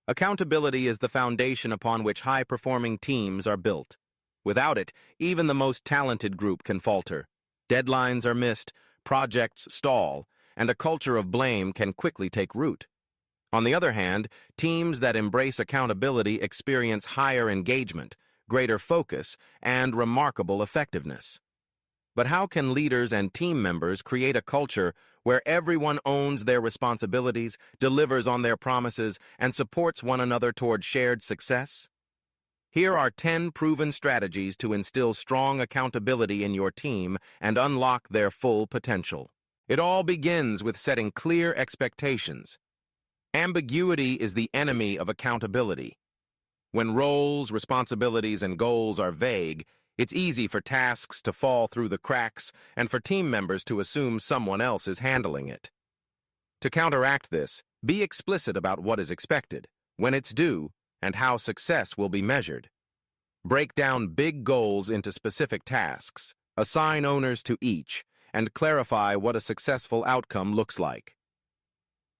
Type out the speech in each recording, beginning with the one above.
Accountability is the foundation upon which high-performing teams are built. Without it, even the most talented group can falter. Deadlines are missed, projects stall, and a culture of blame can quickly take root. On the other hand, teams that embrace accountability experience higher engagement, greater focus, and remarkable effectiveness. But how can leaders and team members create a culture where everyone owns their responsibilities, delivers on their promises, and supports one another toward shared success? Here are 10 proven strategies to instill strong accountability in your team and unlock their full potential. It all begins with setting clear expectations. Ambiguity is the enemy of accountability. When roles, responsibilities, and goals are vague, it's easy for tasks to fall through the cracks and for team members to assume someone else is handling it. To counteract this, be explicit about what is expected, when it's due, and how success will be measured. Break down big goals into specific tasks, assign owners to each, and clarify what a successful outcome looks like.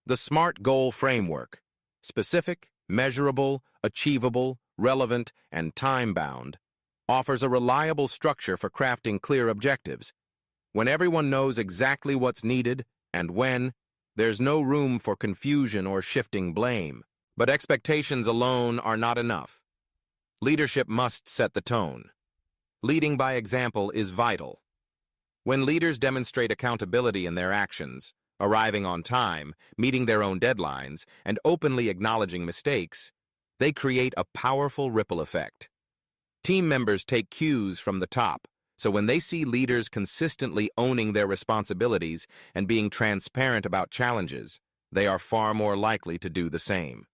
The SMART goal framework: specific, measurable, achievable, relevant, and time-bound, offers a reliable structure for crafting clear objectives. When everyone knows exactly what's needed and when, there's no room for confusion or shifting blame. But expectations alone are not enough. Leadership must set the tone. Leading by example is vital. When leaders demonstrate accountability in their actions, arriving on time, meeting their own deadlines, and openly acknowledging mistakes, they create a powerful ripple effect. Team members take cues from the top, so when they see leaders consistently owning their responsibilities and being transparent about challenges, they are far more likely to do the same.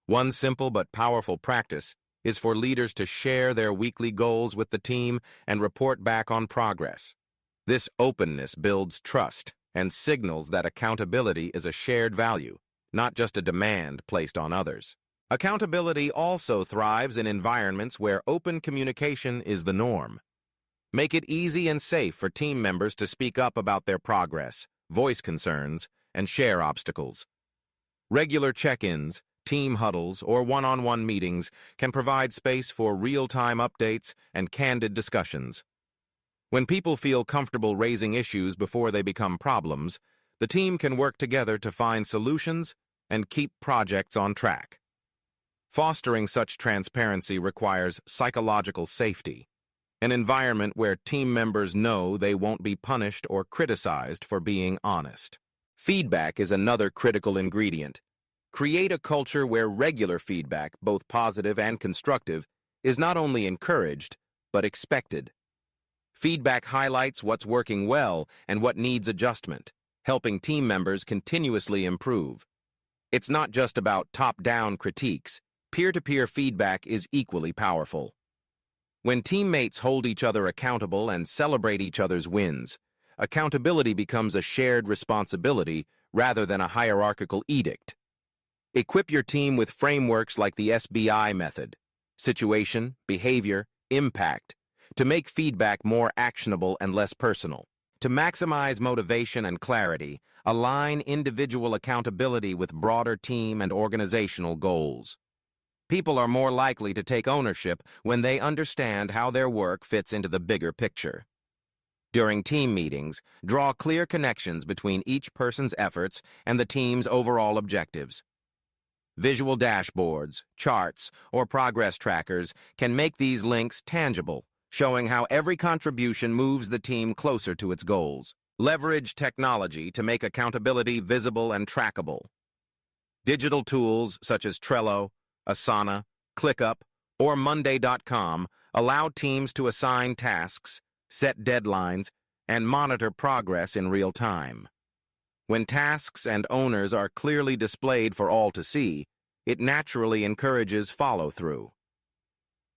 One simple but powerful practice is for leaders to share their weekly goals with the team and report back on progress. This openness builds trust and signals that accountability is a shared value, not just a demand placed on others. Accountability also thrives in environments where open communication is the norm. Make it easy and safe for team members to speak up about their progress, voice concerns, and share obstacles. Regular check-ins, team huddles, or one-on-one meetings can provide space for real-time updates and candid discussions. When people feel comfortable raising issues before they become problems, the team can work together to find solutions and keep projects on track. Fostering such transparency requires psychological safety, an environment where team members know they won't be punished or criticized for being honest. Feedback is another critical ingredient. Create a culture where regular feedback, both positive and constructive, is not only encouraged, but expected. Feedback highlights what's working well and what needs adjustment, helping team members continuously improve. It's not just about top-down critiques. Peer-to-peer feedback is equally powerful. When teammates hold each other accountable and celebrate each other's wins, accountability becomes a shared responsibility rather than a hierarchical edict. Equip your team with frameworks like the SBI method, situation, behavior, impact, to make feedback more actionable and less personal. To maximize motivation and clarity, align individual accountability with broader team and organizational goals. People are more likely to take ownership when they understand how their work fits into the bigger picture. During team meetings, draw clear connections between each person's efforts and the team's overall objectives. Visual dashboards, charts, or progress trackers can make these links tangible, showing how every contribution moves the team closer to its goals. Leverage technology to make accountability visible and trackable. Digital tools such as Trello, Asana, ClickUp, or Monday.com allow teams to assign tasks, set deadlines, and monitor progress in real time. When tasks and owners are clearly displayed for all to see, it naturally encourages follow-through.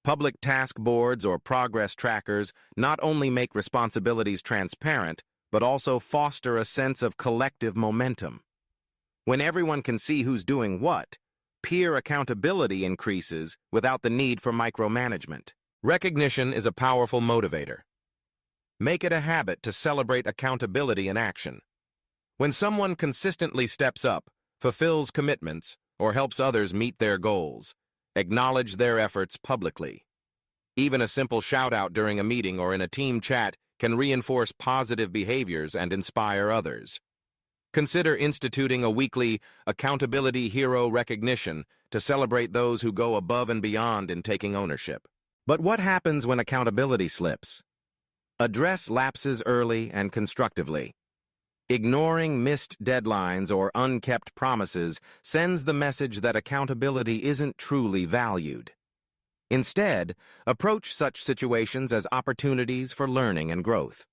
Public task boards or progress trackers not only make responsibilities transparent, but also foster a sense of collective momentum. When everyone can see who's doing what, peer accountability increases without the need for micromanagement. Recognition is a powerful motivator. Make it a habit to celebrate accountability in action. When someone consistently steps up, fulfills commitments, or helps others meet their goals. Acknowledge their efforts publicly. Even a simple shout-out during a meeting or in a team chat can reinforce positive behaviors and inspire others. Consider instituting a weekly accountability hero recognition to celebrate those who go above and beyond in taking ownership. But what happens when accountability slips? Address lapses early and constructively. Ignoring missed deadlines or unkept promises sends the message that accountability isn't truly valued. Instead, approach such situations as opportunities for learning and growth.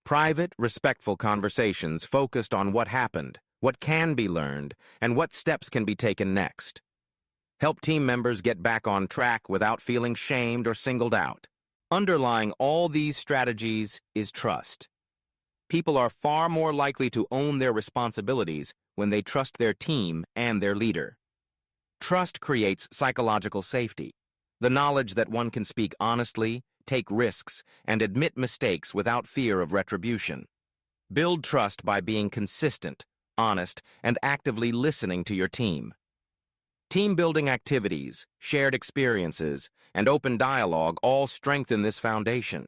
Private, respectful conversations focused on what happened, what can be learned, and what steps can be taken next. Help team members get back on track without feeling shamed or singled out. Underlying all these strategies is trust. People are far more likely to own their responsibilities when they trust their team and their leader. Trust creates psychological safety, the knowledge that one can speak honestly, take risks, and admit mistakes without fear of retribution. Build trust by being consistent, honest, and actively listening to your team. Team-building activities, shared experiences, and open dialogue all strengthen this foundation,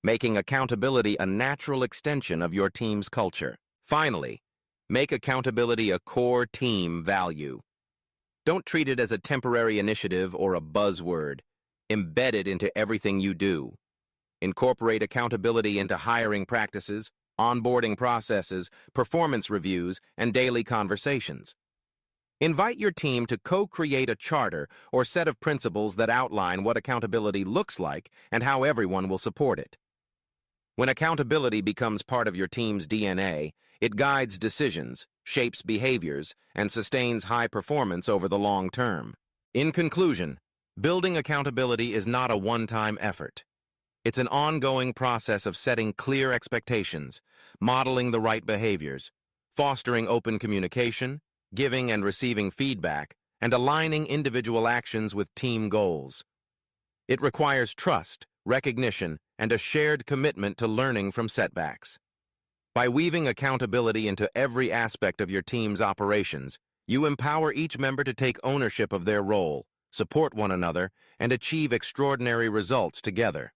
making accountability a natural extension of your team's culture. Finally, make accountability a core team value. Don't treat it as a temporary initiative or a buzzword. Embed it into everything you do. Incorporate accountability into hiring practices, onboarding processes, performance reviews, and daily conversations. Invite your team to co-create a charter or set of principles that outline what accountability looks like and how everyone will support it. When accountability becomes part of your team's DNA, it guides decisions, shapes behaviors, and sustains high performance over the long term. In conclusion, building accountability is not a one-time effort. It's an ongoing process of setting clear expectations, modeling the right behaviors, fostering open communication, giving and receiving feedback, and aligning individual actions with team goals. It requires trust, recognition, and a shared commitment to learning from setbacks. By weaving accountability into every aspect of your team's operations, you empower each member to take ownership of their role, support one another, and achieve extraordinary results together.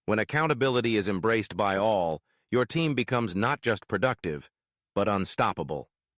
When accountability is embraced by all, your team becomes not just productive, but unstoppable.